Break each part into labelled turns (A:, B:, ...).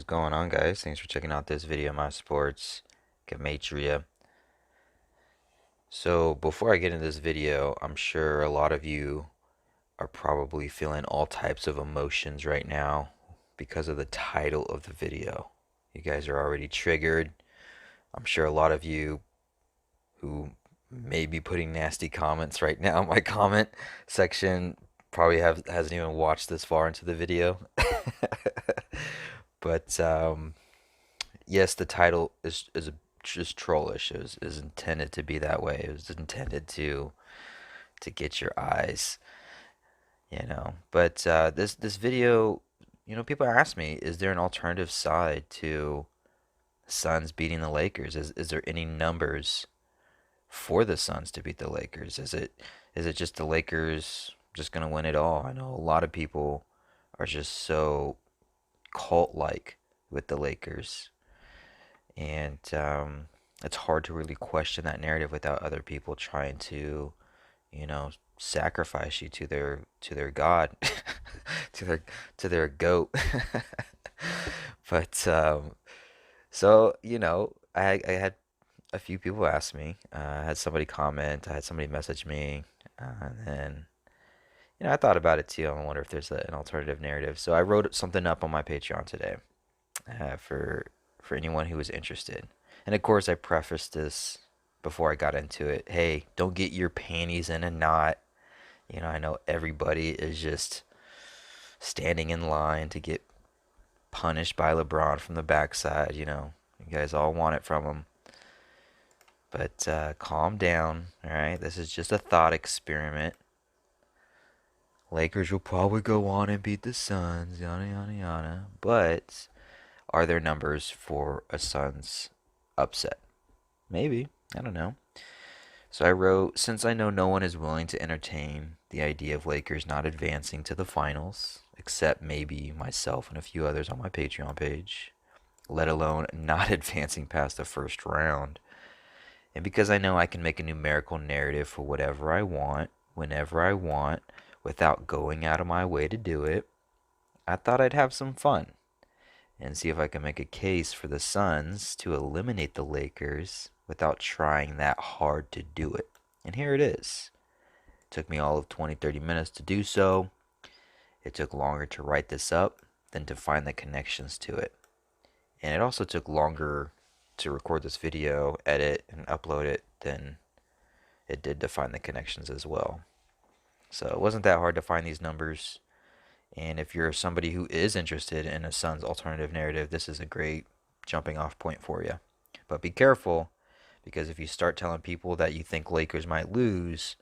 A: going on, guys? Thanks for checking out this video of my sports, Gematria. So, before I get into this video, I'm sure a lot of you are probably feeling all types of emotions right now because of the title of the video. You guys are already triggered. I'm sure a lot of you who may be putting nasty comments right now in my comment section probably hasn't even watched this far into the video. But yes, the title is just trollish. It was intended to be that way. It was intended to get your eyes. But this video, people ask me, is there an alternative side to Suns beating the Lakers? Is there any numbers for the Suns to beat the Lakers? Is it just the Lakers just gonna win it all? I know a lot of people are just so cult-like with the Lakers. And it's hard to really question that narrative without other people trying to, you know, sacrifice you to their god, to their goat. But so I had a few people ask me. I had somebody comment. I had somebody message me, and then I thought about it too. I wonder if there's an alternative narrative. So I wrote something up on my Patreon today, for anyone who is interested. And of course, I prefaced this before I got into it. Hey, don't get your panties in a knot. I know everybody is just standing in line to get punished by Lebron from the backside. You guys all want it from him. But calm down, all right? This is just a thought experiment. Lakers will probably go on and beat the Suns, yada yada yada. But are there numbers for a Suns upset? Maybe. I don't know. So I wrote, since I know no one is willing to entertain the idea of Lakers not advancing to the finals, except maybe myself and a few others on my Patreon page, let alone not advancing past the first round, and because I know I can make a numerical narrative for whatever I want, whenever I want, without going out of my way to do it, I thought I'd have some fun and see if I can make a case for the Suns to eliminate the Lakers without trying that hard to do it. And here it is. It took me all of 20, 30 minutes to do so. It took longer to write this up than to find the connections to it. And it also took longer to record this video, edit, and upload it than it did to find the connections as well. So it wasn't that hard to find these numbers. And if you're somebody who is interested in a Suns alternative narrative, this is a great jumping off point for you. But be careful, because if you start telling people that you think Lakers might lose,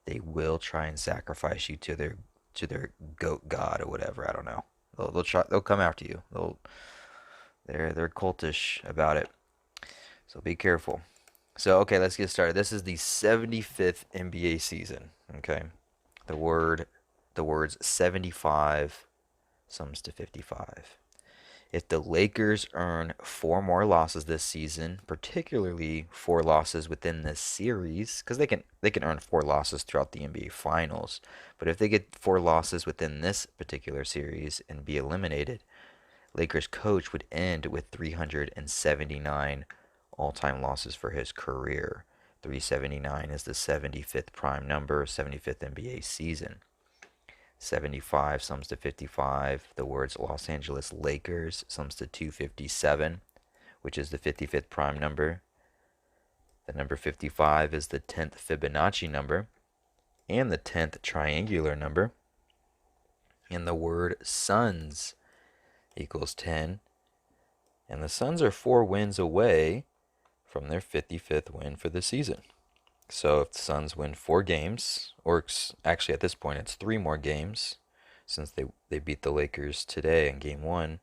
A: they will try and sacrifice you to their goat god or whatever. I don't know. They'll come after you. They're cultish about it. So be careful. So okay, let's get started. This is the 75th NBA season. Okay, the words 75 sums to 55. If the Lakers earn 4 more losses this season, particularly 4 losses within this series, because they can earn 4 losses throughout the NBA Finals, but if they get 4 losses within this particular series and be eliminated, Lakers coach would end with 379 all-time losses for his career. 379 is the 75th prime number, 75th NBA season. 75 sums to 55. The words Los Angeles Lakers sums to 257, which is the 55th prime number. The number 55 is the 10th Fibonacci number and the 10th triangular number. And the word Suns equals 10. And the Suns are 4 wins away from their 55th win for the season. So if the Suns win 4 games, or actually at this point it's 3 more games, since they beat the Lakers today in game 1,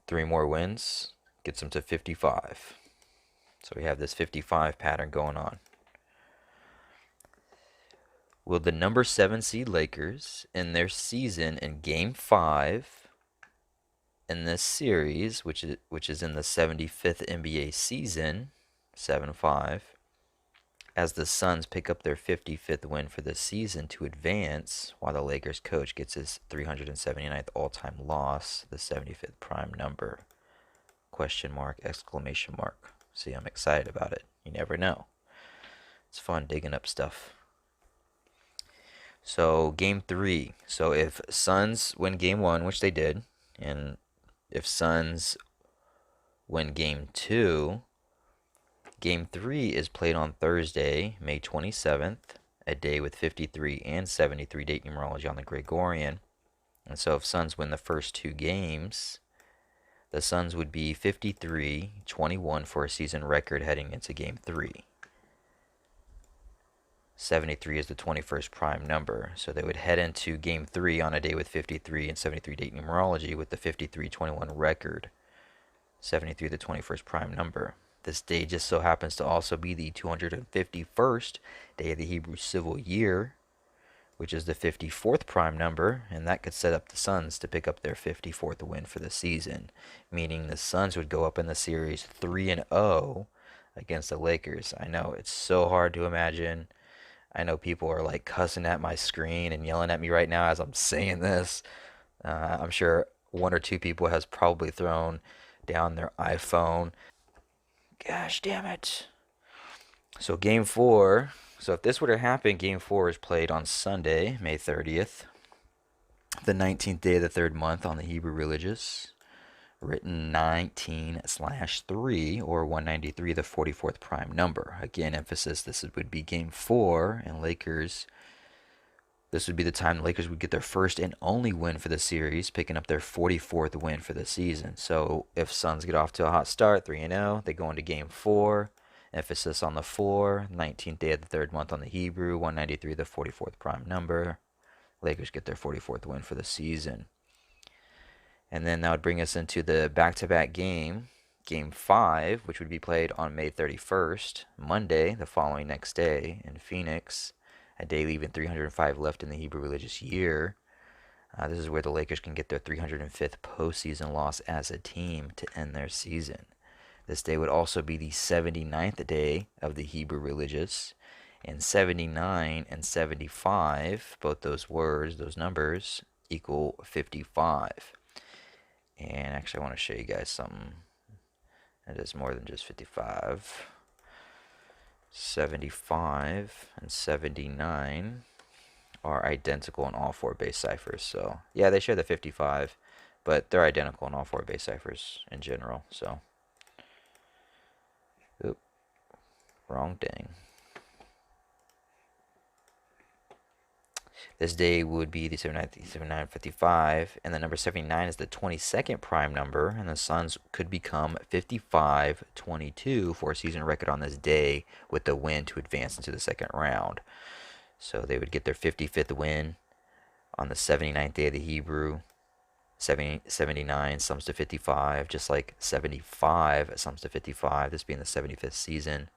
A: 3 more wins gets them to 55. So we have this 55 pattern going on. Will the number 7 seed Lakers in their season in game 5 in this series, which is in the 75th NBA season, 7-5, as the Suns pick up their 55th win for the season to advance, while the Lakers coach gets his 379th all-time loss, the 75th prime number. Question mark, exclamation mark. See, I'm excited about it. You never know. It's fun digging up stuff. So, game 3. So, if Suns win game 1, which they did, and if Suns win game 2, game 3 is played on Thursday, May 27th, a day with 53 and 73 date numerology on the Gregorian. And so, if Suns win the first 2 games, the Suns would be 53-21 for a season record heading into game 3. 73 is the 21st prime number. So they would head into game 3 on a day with 53 and 73 date numerology with the 53-21 record. 73 the 21st prime number. This day just so happens to also be the 251st day of the Hebrew civil year, which is the 54th prime number, and that could set up the Suns to pick up their 54th win for the season, meaning the Suns would go up in the series 3-0 against the Lakers. I know it's so hard to imagine. I know people are like cussing at my screen and yelling at me right now as I'm saying this. I'm sure 1 or 2 people has probably thrown down their iPhone. Gosh damn it. So game 4. So if this were to happen, game 4 is played on Sunday, May 30th, the 19th day of the 3rd month on the Hebrew religious. Written 19/3 or 193, the 44th prime number. Again, emphasis, this would be game 4, and Lakers, this would be the time the Lakers would get their first and only win for the series, picking up their 44th win for the season. So if Suns get off to a hot start, 3-0, they go into game 4. Emphasis on the 4, 19th day of the 3rd month on the Hebrew, 193, the 44th prime number. Lakers get their 44th win for the season. And then that would bring us into the back-to-back game, game 5, which would be played on May 31st, Monday, the following next day in Phoenix, a day leaving 305 left in the Hebrew religious year. This is where the Lakers can get their 305th postseason loss as a team to end their season. This day would also be the 79th day of the Hebrew religious, and 79 and 75, both those words, those numbers, equal 55. And actually, I want to show you guys something that is more than just 55. 75 and 79 are identical in all 4 base ciphers. So, yeah, they share the 55, but they're identical in all 4 base ciphers in general. So, oop, wrong dang. This day would be the 7955, and the number 79 is the 22nd prime number, and the Suns could become 55-22 for a season record on this day with the win to advance into the second round. So they would get their 55th win on the 79th day of the Hebrew. 79 sums to 55, just like 75 sums to 55, this being the 75th season.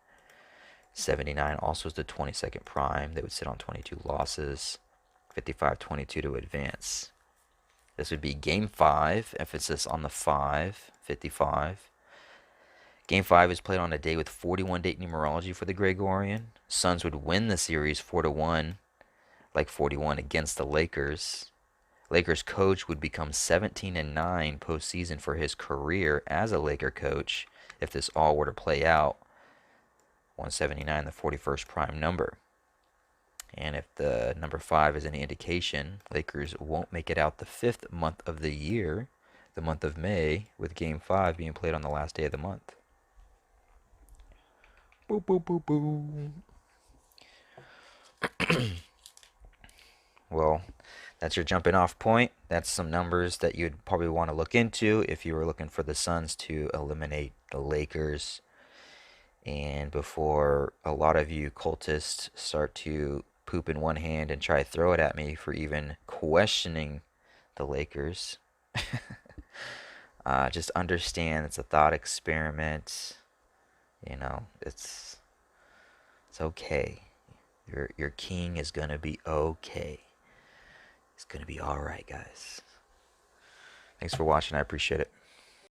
A: 79 also is the 22nd prime. They would sit on 22 losses. 55-22 to advance. This would be game 5, emphasis on the 5, 55. Game 5 is played on a day with 41 date numerology for the Gregorian. Suns would win the series 4-1, like 41 against the Lakers. Lakers coach would become 17-9 postseason for his career as a Laker coach if this all were to play out. 179, the 41st prime number. And if the number 5 is any indication, Lakers won't make it out the 5th month of the year, the month of May, with Game 5 being played on the last day of the month. Boo, boo, boo, boo. Well, that's your jumping off point. That's some numbers that you'd probably want to look into if you were looking for the Suns to eliminate the Lakers. And before a lot of you cultists start to poop in one hand and try to throw it at me for even questioning the Lakers, just understand it's a thought experiment. You know, it's okay. Your king is gonna be okay. It's gonna be all right, guys. Thanks for watching. I appreciate it.